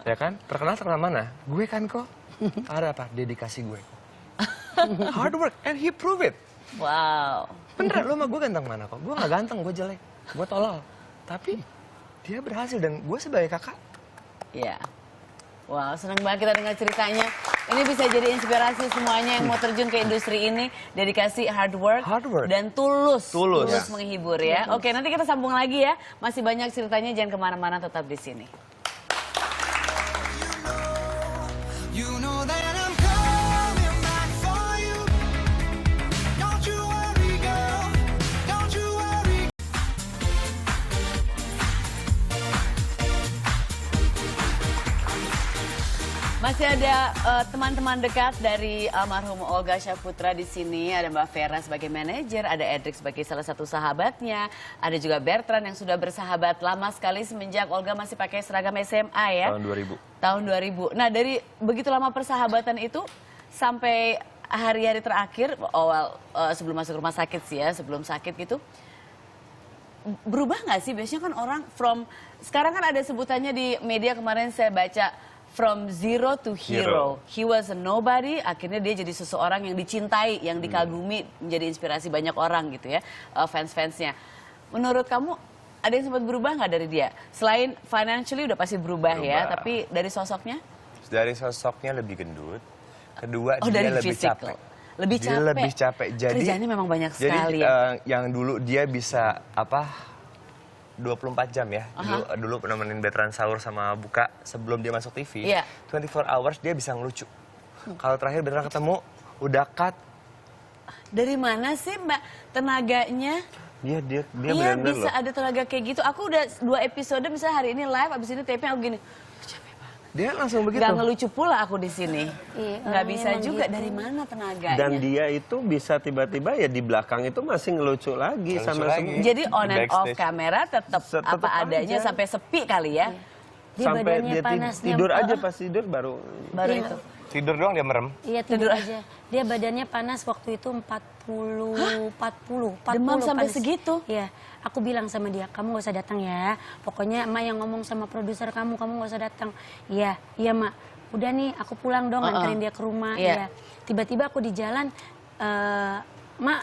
Ya kan? Terkenal mana? Gue kan kok. Ada apa? Dedikasi gue kok. Hard work and he prove it. Wow. Beneran lo sama gue ganteng mana kok? Gue gak ganteng, gue jelek. Gue tolol. Tapi dia berhasil dan gue sebagai kakak. Iya. Wow, senang banget kita dengar ceritanya. Ini bisa jadi inspirasi semuanya yang mau terjun ke industri ini. Dedikasi hard work, dan tulus menghibur ya. Oke, nanti kita sambung lagi ya. Masih banyak ceritanya, jangan kemana-mana, tetap di sini. You know that I'm coming back for you. Don't you worry, girl. Don't you worry. Masih ada teman-teman dekat dari almarhum Olga Syahputra di sini. Ada Mbak Vera sebagai manajer, ada Edric sebagai salah satu sahabatnya, ada juga Bertrand yang sudah bersahabat lama sekali semenjak Olga masih pakai seragam SMA ya. Tahun 2000. Tahun 2000. Nah, dari begitu lama persahabatan itu sampai hari-hari terakhir, sebelum masuk rumah sakit sih ya, sebelum sakit gitu, berubah nggak sih? Biasanya kan orang sekarang kan ada sebutannya di media kemarin saya baca, from zero to hero. He was a nobody, akhirnya dia jadi seseorang yang dicintai, yang dikagumi, menjadi inspirasi banyak orang gitu ya, fans-fansnya. Menurut kamu ada yang sempat berubah nggak dari dia? Selain financially udah pasti berubah ya, tapi dari sosoknya? Dari sosoknya lebih gendut. Kedua dia dari lebih fisik. capek. Lebih Dia capek. lebih capek. Jadi kerjanya memang banyak sekali ya. yang dulu dia bisa 24 jam ya. Dulu nemenin Bertrand sahur sama buka sebelum dia masuk TV. Iya. 24 hours dia bisa ngelucu. Kalau terakhir Bertrand ketemu udah cut. Dari mana sih Mbak tenaganya? Dia Iya benar-benar bisa loh. ada tenaga kayak gitu. Aku udah 2 episode misalnya hari ini live, abis ini taping aku gini. Dia langsung begitu. Gak ngelucu pula aku di sini. Iya, Nggak orangnya bisa emang juga gitu. dari mana tenaganya. Dan dia itu bisa tiba-tiba ya di belakang itu masih ngelucu lagi Ngelucu sama lagi. semua. Jadi on Di and off backstage. kamera tetap Tetep apa adanya aja. sampai sepi kali ya. Dia Sampai badannya dia panasnya. tidur aja pas tidur baru. Baru Iya. itu. Tidur doang dia merem. Iya tidur aja. Dia badannya panas waktu itu 40. Demam sampai panas. segitu? Iya. Aku bilang sama dia, kamu gak usah datang ya. Pokoknya emak yang ngomong sama produser kamu gak usah datang. Iya, iya mak. Udah nih, aku pulang dong, anterin dia ke rumah. Iya. Iya. Tiba-tiba aku di jalan, mak,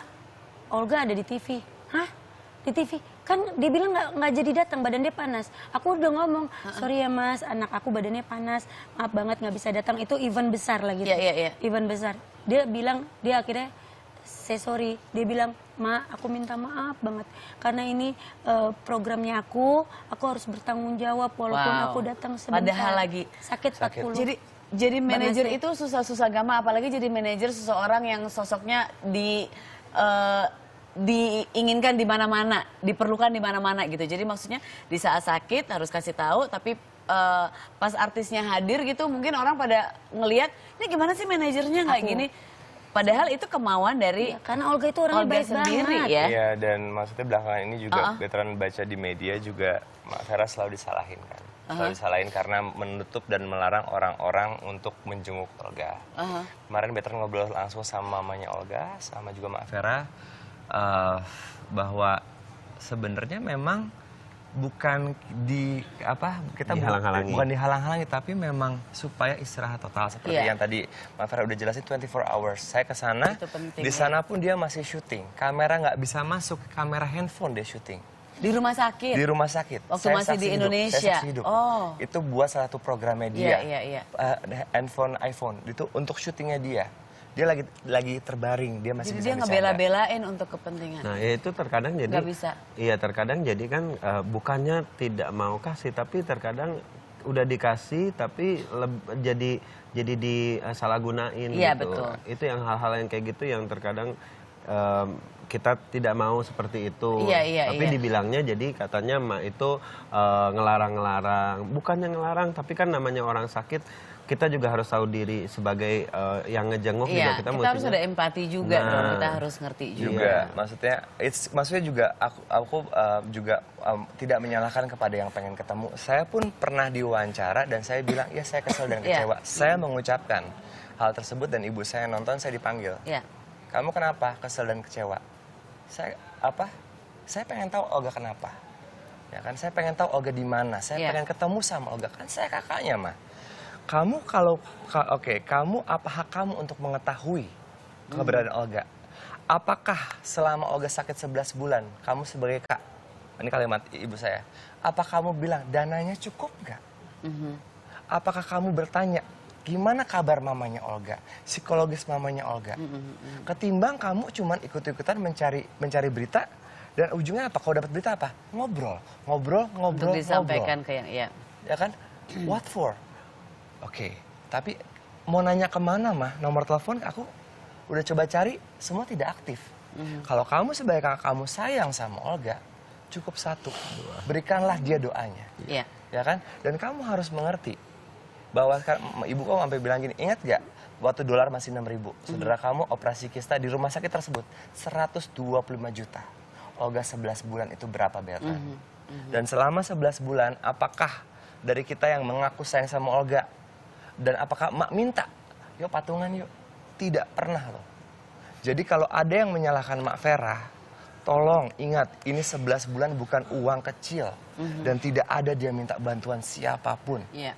Olga ada di TV. Hah? Di TV? Kan dia bilang nggak jadi datang, badan dia panas. Aku udah ngomong, sorry ya mas, anak aku badannya panas, maaf banget nggak bisa datang. Itu event besar lagi. Iya, iya, iya. Event besar. Dia bilang, dia akhirnya say sorry. Dia bilang, ma, aku minta maaf banget karena ini programnya aku harus bertanggung jawab walaupun Wow. aku datang sebentar. Padahal lagi sakit 40. Jadi manajer Banget sih. itu susah-susah gampang, apalagi jadi manajer seseorang yang sosoknya diinginkan di mana-mana, diperlukan di mana-mana gitu. Jadi maksudnya di saat sakit harus kasih tahu, tapi pas artisnya hadir gitu mungkin orang pada ngelihat ini gimana sih manajernya nggak gini. Padahal itu kemauan dari Ya, karena Olga itu orangnya Olga baik sendiri banget. ya. Iya, dan maksudnya belakangan ini juga Bertrand baca di media juga Mbak Vera selalu disalahin kan. Selalu disalahin karena menutup dan melarang orang-orang untuk menjenguk Olga. Kemarin Bertrand ngobrol langsung sama mamanya Olga, sama juga Mbak Vera, bahwa sebenarnya memang bukan Dihalang-halangi. bukan dihalang-halangi, tapi memang supaya istirahat total seperti Iya. yang tadi Mbak Vera udah jelasin 24 hours. Saya ke sana, Itu penting, di ya. sana pun dia masih syuting. Kamera nggak bisa masuk, kamera handphone dia syuting. Di rumah sakit. Di rumah sakit. Waktu Saya masih saksi di hidup, Indonesia. saya saksi hidup. Oh. Itu buat salah satu programnya dia. Iya. Handphone iPhone itu untuk syutingnya dia. Dia lagi terbaring, dia masih Jadi bisa dia bercanda. ngebela-belain untuk kepentingan. Nah ya itu terkadang jadi. Nggak bisa. Iya terkadang jadi kan bukannya tidak mau kasih, tapi terkadang udah dikasih tapi jadi disalahgunain Iya, gitu. betul. Itu yang hal-hal yang kayak gitu yang terkadang kita tidak mau seperti itu. Iya, Tapi iya. dibilangnya jadi katanya mak itu ngelarang-ngelarang. Bukannya ngelarang, tapi kan namanya orang sakit kita juga harus tahu diri sebagai yang ngejenguk juga Iya, kita kita harus mestinya- ada empati juga Nah. dong, kita harus ngerti juga. juga maksudnya juga aku juga tidak menyalahkan kepada yang pengen ketemu. Saya pun pernah diwawancara dan saya bilang ya saya kesel dan Iya. kecewa. Saya mengucapkan hal tersebut dan ibu saya nonton, saya dipanggil. Iya. Kamu kenapa kesel dan kecewa? Saya pengen tahu Olga kenapa. Ya kan, saya pengen tahu Olga di mana. Saya Iya. pengen ketemu sama Olga, kan saya kakaknya mah. Kamu kamu apa hak kamu untuk mengetahui keberadaan Olga? Apakah selama Olga sakit 11 bulan, kamu sebagai kak, ini kalimat ibu saya, apa kamu bilang dananya cukup nggak? Apakah kamu bertanya, gimana kabar mamanya Olga, psikologis mamanya Olga? Ketimbang kamu cuman ikut-ikutan mencari berita, dan ujungnya apa? Kalau dapat berita apa? Ngobrol. Untuk disampaikan ke yang, iya. Ya kan? What for? Oke, tapi mau nanya kemana mah, nomor telepon aku udah coba cari, semua tidak aktif. Kalau kamu sebagai kakak kamu sayang sama Olga, cukup satu, berikanlah dia doanya. Iya. Ya kan? Dan kamu harus mengerti, bahwa ibu kamu sampai bilang gini, ingat gak waktu dolar masih 6.000, saudara kamu operasi kista di rumah sakit tersebut 125 juta. Olga 11 bulan itu berapa, Bertrand? Dan selama 11 bulan, apakah dari kita yang mengaku sayang sama Olga, dan apakah Mak minta, yuk patungan yuk? Tidak pernah loh. Jadi kalau ada yang menyalahkan Mak Vera, tolong ingat, ini 11 bulan bukan uang kecil. Dan tidak ada dia minta bantuan siapapun. Iya.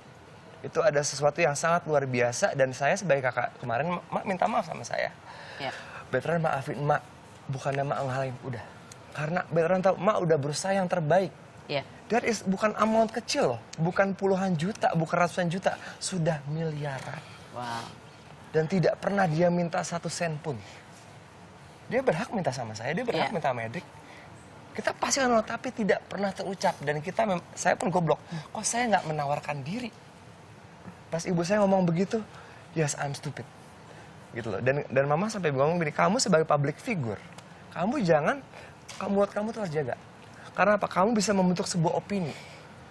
Itu ada sesuatu yang sangat luar biasa, dan saya sebagai kakak kemarin, Mak minta maaf sama saya. Iya. Bertrand maafin Mak, bukannya Mak ngalahin, udah. Karena Bertrand tahu Mak udah berusaha yang terbaik. Iya. That is bukan amount kecil loh, bukan puluhan juta, bukan ratusan juta, sudah miliaran. Wow. Dan tidak pernah dia minta 1 sen pun. Dia berhak minta sama saya, dia berhak Iya. minta sama Edik. Kita pasti akan, tapi tidak pernah terucap. Dan kita, saya pun goblok, kok saya nggak menawarkan diri? Pas ibu saya ngomong begitu, yes I'm stupid. Gitu loh. Dan mama sampai ngomong gini, kamu sebagai public figure, kamu jangan, buat kamu tuh harus jaga. Karena apa? Kamu bisa membentuk sebuah opini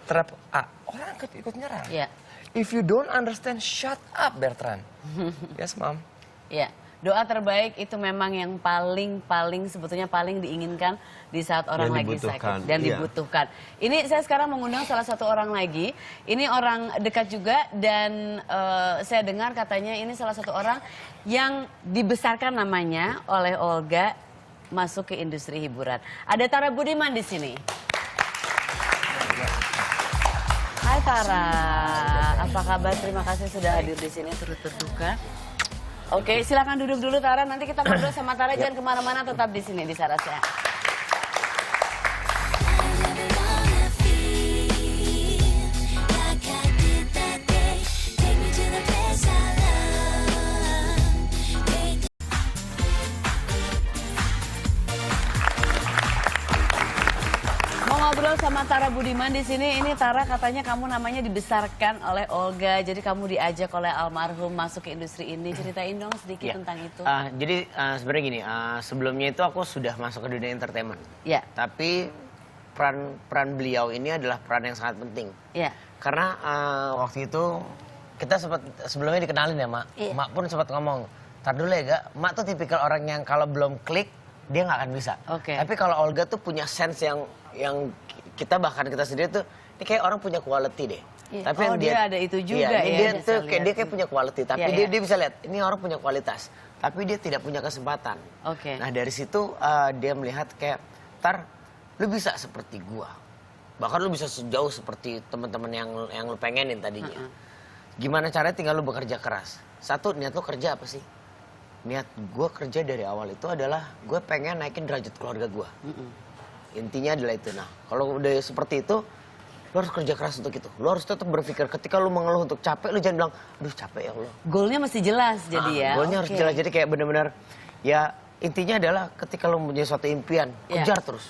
terhadap orang ikut nyerang. Iya. If you don't understand, shut up, Bertrand. Yes, Mom. Iya. Doa terbaik itu memang yang paling sebetulnya paling diinginkan di saat orang Dan lagi dibutuhkan, sakit dan iya. dibutuhkan. Ini saya sekarang mengundang salah satu orang lagi. Ini orang dekat juga dan saya dengar katanya ini salah satu orang yang dibesarkan namanya oleh Olga masuk ke industri hiburan. Ada Tara Budiman di sini. Hai Tara, apa kabar? Terima kasih sudah hadir di sini turut berduka. Oke, silakan duduk dulu Tara. Nanti kita ngobrol sama Tara. Jangan kemana-mana, tetap di sini di Sarasya. Mau ngobrol sama Tara Budiman di sini. Ini Tara katanya kamu namanya dibesarkan oleh Olga. Jadi kamu diajak oleh almarhum masuk ke industri ini. Ceritain dong sedikit tentang itu. Jadi sebenarnya gini, sebelumnya itu aku sudah masuk ke dunia entertainment. Ya, Tapi peran beliau ini adalah peran yang sangat penting. ya. Karena waktu itu kita sempat sebelumnya dikenalin ya, Mak. Iya. Mak pun sempat ngomong, "Tar dulu ya, Gak. Mak tuh tipikal orang yang kalau belum klik dia nggak akan bisa." Oke. Tapi kalau Olga tuh punya sense yang kita bahkan kita sendiri tuh ini kayak orang punya quality deh. Iya. Tapi Oh, yang dia ada itu juga iya, ini ya, dia bisa tuh lihat. kayak dia kayak punya quality, tapi Iya, dia iya. dia bisa lihat ini orang punya kualitas, tapi dia tidak punya kesempatan. Oke. Nah dari situ dia melihat kayak, Tar, lu bisa seperti gua, bahkan lu bisa sejauh seperti teman-teman yang lu pengenin tadinya. Gimana caranya? Tinggal lu bekerja keras. Satu, niat lu kerja apa sih? Niat gue kerja dari awal itu adalah gue pengen naikin derajat keluarga gue. Intinya adalah itu. Nah kalau udah seperti itu, lu harus kerja keras untuk itu. Lu harus tetap berpikir ketika lu mengeluh untuk capek, lu jangan bilang, aduh capek ya Allah. Goalnya mesti jelas jadi ya. Goalnya harus Oke. jelas. Jadi kayak benar-benar ya intinya adalah ketika lu punya suatu impian, Ya. kejar terus.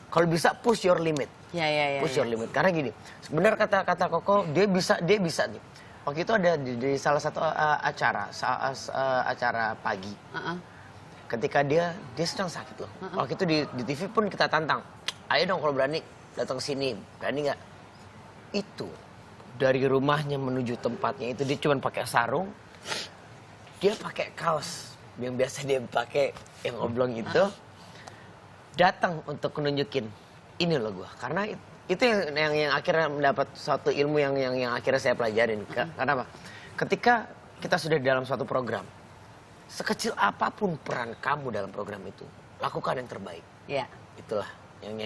Kalau bisa push your limit. Ya. Push your limit. Karena gini, sebenarnya kata Koko, dia bisa nih. Waktu itu ada di salah satu acara pagi. Ketika dia sedang sakit loh. Waktu itu di TV pun kita tantang. Ayo dong kalau berani datang ke sini. Berani nggak? Itu dari rumahnya menuju tempatnya itu dia cuma pakai sarung. Dia pakai kaos yang biasa dia pakai yang oblong itu. Datang untuk menunjukin ini loh gua. Karena itu yang akhirnya mendapat suatu ilmu yang akhirnya saya pelajarin. Karena apa? Ketika kita sudah di dalam suatu program, sekecil apapun peran kamu dalam program itu, lakukan yang terbaik. Ya. Itulah yang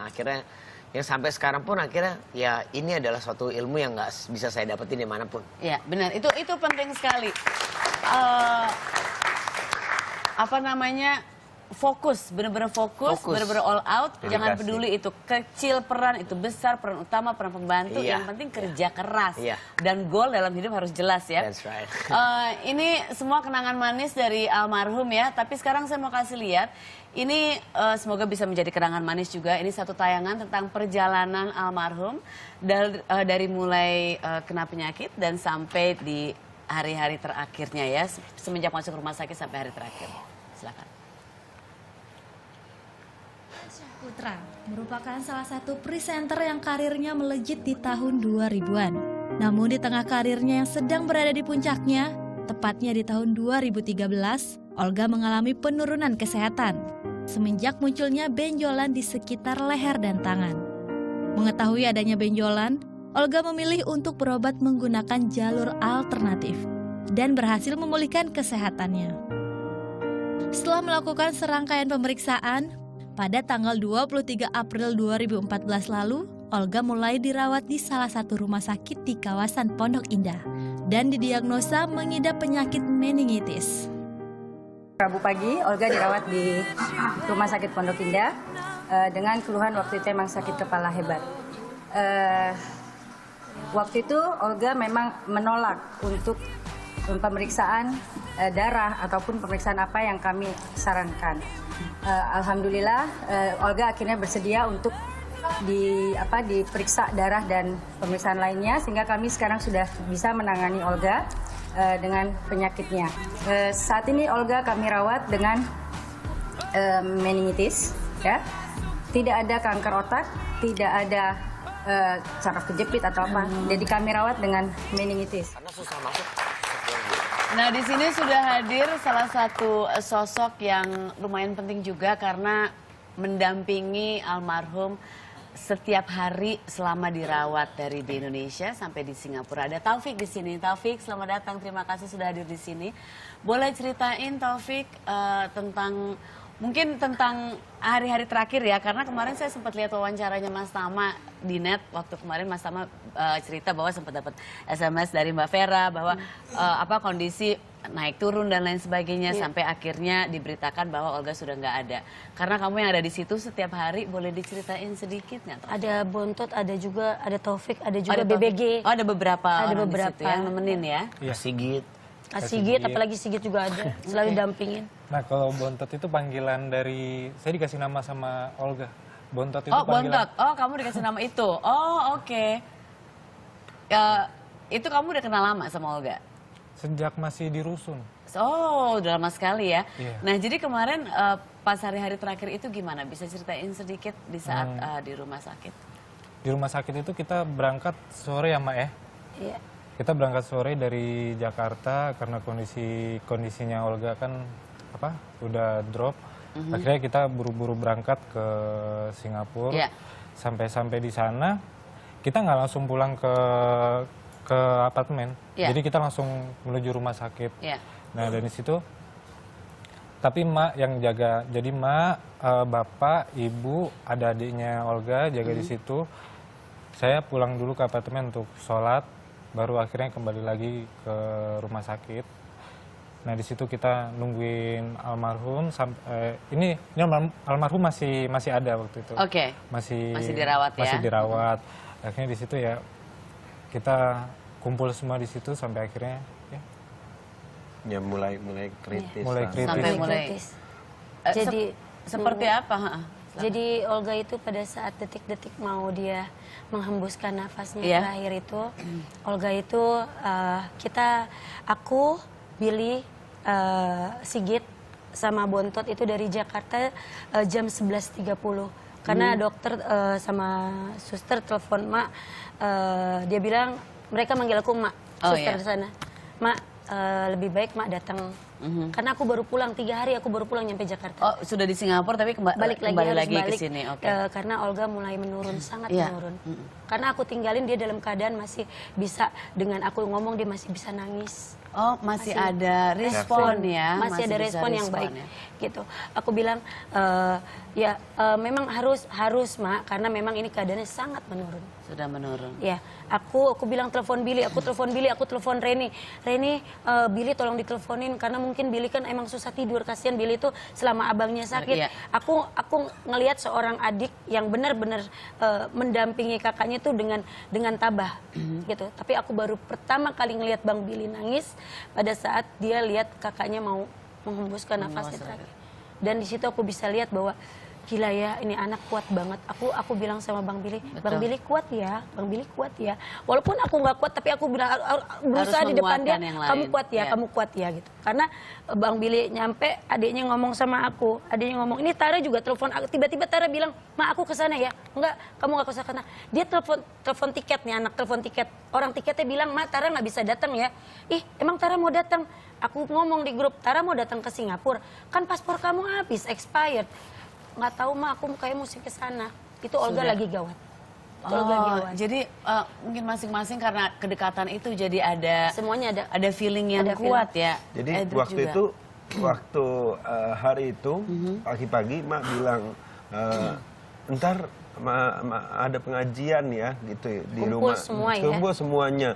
akhirnya, yang sampai sekarang pun akhirnya ya ini adalah suatu ilmu yang nggak bisa saya dapetin dimanapun. Ya, benar. Itu penting sekali. Apa namanya? Fokus, benar-benar fokus, benar-benar all out. Jangan Dedikasi. peduli itu kecil peran, itu besar, peran utama, peran pembantu. Iya. Yang penting kerja keras. Iya. Dan goal dalam hidup harus jelas ya. That's right. Ini semua kenangan manis dari almarhum ya. Tapi sekarang saya mau kasih lihat. Ini semoga bisa menjadi kenangan manis juga. Ini satu tayangan tentang perjalanan almarhum. Dari mulai kena penyakit dan sampai di hari-hari terakhirnya ya. Semenjak masuk rumah sakit sampai hari terakhir. Silakan. Putra merupakan salah satu presenter yang karirnya melejit di tahun 2000-an. Namun di tengah karirnya yang sedang berada di puncaknya, tepatnya di tahun 2013, Olga mengalami penurunan kesehatan semenjak munculnya benjolan di sekitar leher dan tangan. Mengetahui adanya benjolan, Olga memilih untuk berobat menggunakan jalur alternatif dan berhasil memulihkan kesehatannya. Setelah melakukan serangkaian pemeriksaan, pada tanggal 23 April 2014 lalu, Olga mulai dirawat di salah satu rumah sakit di kawasan Pondok Indah dan didiagnosa mengidap penyakit meningitis. Rabu pagi, Olga dirawat di Rumah Sakit Pondok Indah dengan keluhan waktu itu memang sakit kepala hebat. Waktu itu Olga memang menolak untuk pemeriksaan darah ataupun pemeriksaan apa yang kami sarankan. Alhamdulillah, Olga akhirnya bersedia untuk diperiksa darah dan pemeriksaan lainnya, sehingga kami sekarang sudah bisa menangani Olga dengan penyakitnya. Saat ini Olga kami rawat dengan meningitis, ya. Tidak ada kanker otak, tidak ada saraf kejepit atau apa. Jadi kami rawat dengan meningitis. Karena susah masuk. Nah, di sini sudah hadir salah satu sosok yang lumayan penting juga karena mendampingi almarhum setiap hari selama dirawat dari di Indonesia sampai di Singapura. Ada Taufik di sini. Taufik, selamat datang. Terima kasih sudah hadir di sini. Boleh ceritain Taufik mungkin tentang hari-hari terakhir ya, karena kemarin saya sempat lihat wawancaranya Mas Tama di net. Waktu kemarin Mas Tama cerita bahwa sempat dapat SMS dari Mbak Vera bahwa kondisi naik turun dan lain sebagainya, sampai akhirnya diberitakan bahwa Olga sudah nggak ada. Karena kamu yang ada di situ setiap hari, boleh diceritain sedikit nggak? Ada Bontot, ada Taufik, ada juga BBG. Oh, ada beberapa Ada orang beberapa di situ yang nemenin ya. Sigit. Sigit, apalagi Sigit juga ada, selalu dampingin. Nah, kalau Bontot itu panggilan dari, saya dikasih nama sama Olga. Bontot itu panggilan. Bontot. Oh, kamu dikasih nama itu. Oh, oke. Itu kamu udah kenal lama sama Olga? Sejak masih di Rusun. Oh, udah lama sekali ya. Iya. Nah, jadi kemarin pas hari-hari terakhir itu gimana? Bisa ceritain sedikit di saat di rumah sakit? Di rumah sakit itu kita berangkat sore ya, Mak ya? Iya. Kita berangkat sore dari Jakarta karena kondisinya Olga kan udah drop. Akhirnya kita buru-buru berangkat ke Singapura. Yeah. Sampai di sana kita nggak langsung pulang ke apartemen. Yeah. Jadi kita langsung menuju rumah sakit. Yeah. Nah, dari situ tapi Mak yang jaga. Jadi Mak, Bapak, Ibu, ada adiknya Olga jaga di situ. Saya pulang dulu ke apartemen untuk sholat, baru akhirnya kembali lagi ke rumah sakit. Nah, di situ kita nungguin almarhum ini almarhum masih ada waktu itu. Oke. Masih dirawat ya. Masih dirawat. Akhirnya di situ ya kita kumpul semua di situ sampai akhirnya Ya mulai kritis. Mulai lah. kritis. Sampai mulai. Jadi Seperti apa? Jadi Olga itu pada saat detik-detik mau dia menghembuskan nafasnya Iya. terakhir itu, Olga itu aku, Billy, Sigit sama Bontot itu dari Jakarta jam 11.30. Karena dokter sama suster telepon Mak, dia bilang mereka manggil aku Mak, suster di sana. Mak, lebih baik Mak datang. Karena aku baru pulang 3 hari, aku baru pulang nyampe Jakarta. Oh, sudah di Singapura tapi Balik kembali lagi ke sini. Oke. Karena Olga mulai menurun, sangat Iya. menurun. Karena aku tinggalin dia dalam keadaan masih bisa, dengan aku ngomong dia masih bisa nangis. Oh, masih ada respon ya. Masih ada bisa respon yang baik ya. gitu. Aku bilang memang harus Mak, karena memang ini keadaannya sangat menurun. Sudah menurun. Ya, aku bilang telepon Billy, aku telepon Reni, Billy tolong diteleponin karena mungkin Billy kan emang susah tidur, kasihan Billy itu selama abangnya sakit. Iya. Aku ngelihat seorang adik yang benar-benar mendampingi kakaknya itu dengan tabah gitu. Tapi aku baru pertama kali ngelihat Bang Billy nangis pada saat dia lihat kakaknya mau menghembuskan nafasnya terakhir. Dan di situ aku bisa lihat bahwa gila ya, ini anak kuat banget. Aku bilang sama Bang Billy, Bang Billy kuat ya, Bang Billy kuat ya. Walaupun aku nggak kuat, tapi aku bilang berusaha di depan dia, kamu kuat ya, kamu kuat ya gitu. Karena Bang Billy nyampe, adiknya ngomong sama aku, adiknya ngomong, ini Tara juga telepon aku. Tiba-tiba Tara bilang, Ma aku kesana ya. Enggak, kamu nggak kesana. Dia telepon tiket nih, anak telepon tiket. Orang tiketnya bilang, Ma Tara nggak bisa datang ya. Ih, emang Tara mau datang? Aku ngomong di grup, Tara mau datang ke Singapura. Kan paspor kamu habis, expired. Nggak tahu mah aku kayaknya mesti ke sana. Itu Olga lagi gawat. Jadi mungkin masing-masing karena kedekatan itu jadi ada Semuanya ada feeling yang kuat ya. Jadi Edric waktu juga. itu hari itu pagi-pagi Mak bilang ntar ada pengajian ya gitu di Kumpul rumah. semua ya. Kumpul semuanya.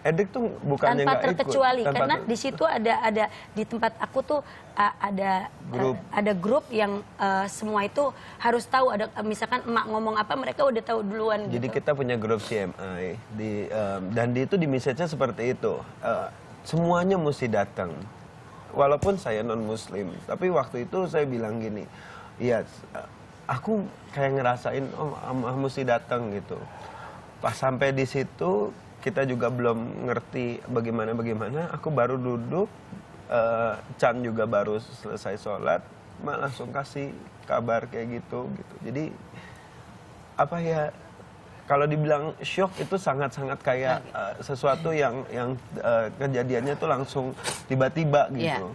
Edric tuh bukannya tanpa nggak ikut. terkecuali karena di situ ada di tempat aku tuh ada grup yang semua itu harus tahu, ada misalkan emak ngomong apa mereka udah tahu duluan. Jadi gitu. kita punya grup CMI dan di itu di message-nya seperti itu. Semuanya mesti datang. Walaupun saya non muslim, tapi waktu itu saya bilang gini, iya aku kayak ngerasain mesti datang gitu. Pas sampai di situ kita juga belum ngerti bagaimana, aku baru duduk, Chan juga baru selesai sholat, Mak langsung kasih kabar kayak gitu. Jadi apa ya, kalau dibilang shock itu sangat-sangat kayak sesuatu yang kejadiannya tuh langsung tiba-tiba gitu.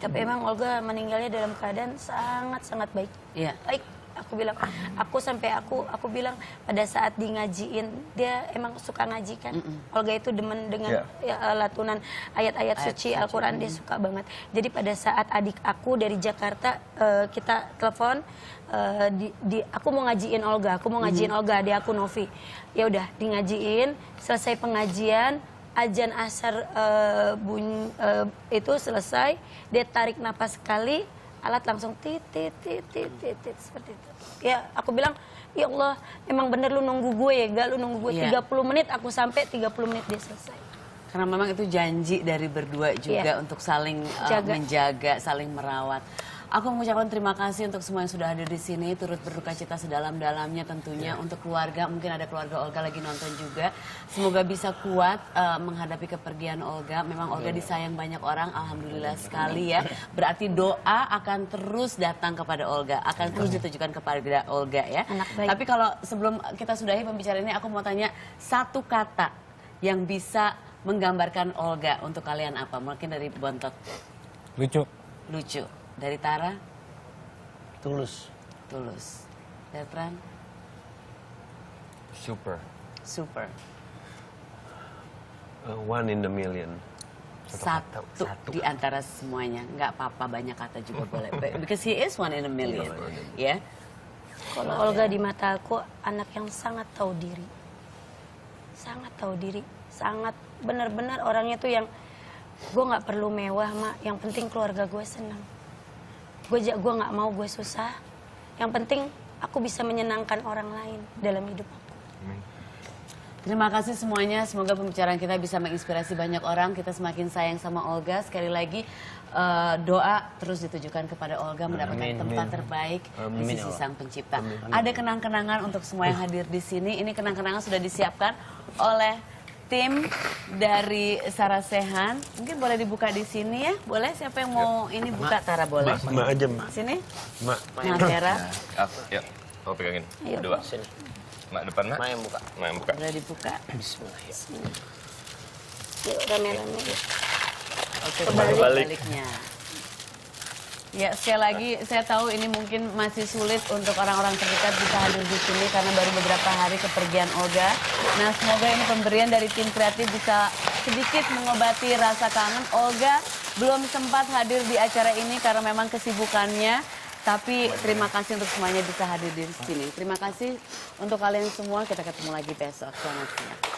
Tapi emang Olga meninggalnya dalam keadaan sangat-sangat baik. Baik. Aku bilang, aku bilang pada saat di ngajiin, dia emang suka ngaji kan. Olga itu demen dengan latunan ayat-ayat suci Al-Quran, dia suka banget. Jadi pada saat adik aku dari Jakarta, kita telepon, aku mau ngajiin Olga, dia aku Novi. Ya udah, di ngajiin, selesai pengajian, ajan asar itu selesai, dia tarik napas sekali, alat langsung tit seperti itu. Ya aku bilang, ya Allah emang bener lu nunggu gue ya, gak lu nunggu gue 30 menit aku sampai 30 menit dia selesai. Karena memang itu janji dari berdua juga untuk saling menjaga, saling merawat. Aku mengucapkan terima kasih untuk semua yang sudah hadir di sini, turut berduka cita sedalam-dalamnya tentunya untuk keluarga. Mungkin ada keluarga Olga lagi nonton juga. Semoga bisa kuat menghadapi kepergian Olga. Memang Olga disayang banyak orang, alhamdulillah sekali ya. Berarti doa akan terus datang kepada Olga, akan terus ditujukan kepada Olga ya. Tapi kalau sebelum kita sudahi pembicaraan ini, aku mau tanya satu kata yang bisa menggambarkan Olga untuk kalian apa? Mungkin dari Bontot. Lucu. Lucu. Dari Tara? Tulus. Tulus. Bertrand? Super. One in a million. Satu di antara semuanya. Nggak apa-apa, banyak kata juga boleh. Because he is one in a million. Ya. Kalau Olga di mata aku anak yang sangat tahu diri. Sangat benar-benar orangnya tuh yang gue nggak perlu mewah, Mak. Yang penting keluarga gue senang. Gue nggak mau gue susah. Yang penting aku bisa menyenangkan orang lain dalam hidup aku. Terima kasih semuanya. Semoga pembicaraan kita bisa menginspirasi banyak orang. Kita semakin sayang sama Olga. Sekali lagi doa terus ditujukan kepada Olga mendapatkan tempat terbaik di sisi Sang Pencipta. Ada kenang-kenangan untuk semua yang hadir di sini. Ini kenang-kenangan sudah disiapkan oleh tim dari Sarasehan. Mungkin boleh dibuka di sini ya? Boleh? Siapa yang mau ini buka? Tara boleh. Mak aja, Mak. Sini. Mak. Tera. Yuk, aku pegangin. Ayo. Dua. Sini. Mak depan, Mak. Mak yang buka. Mak yang buka. Boleh dibuka. Bismillah. Yuk rame-rame. Oke, baliknya. Ya, sekali lagi saya tahu ini mungkin masih sulit untuk orang-orang terdekat bisa hadir di sini karena baru beberapa hari kepergian Olga. Nah, semoga ini pemberian dari tim kreatif bisa sedikit mengobati rasa kangen. Olga belum sempat hadir di acara ini karena memang kesibukannya. Tapi terima kasih untuk semuanya bisa hadir di sini. Terima kasih untuk kalian semua. Kita ketemu lagi besok. Selamat siang.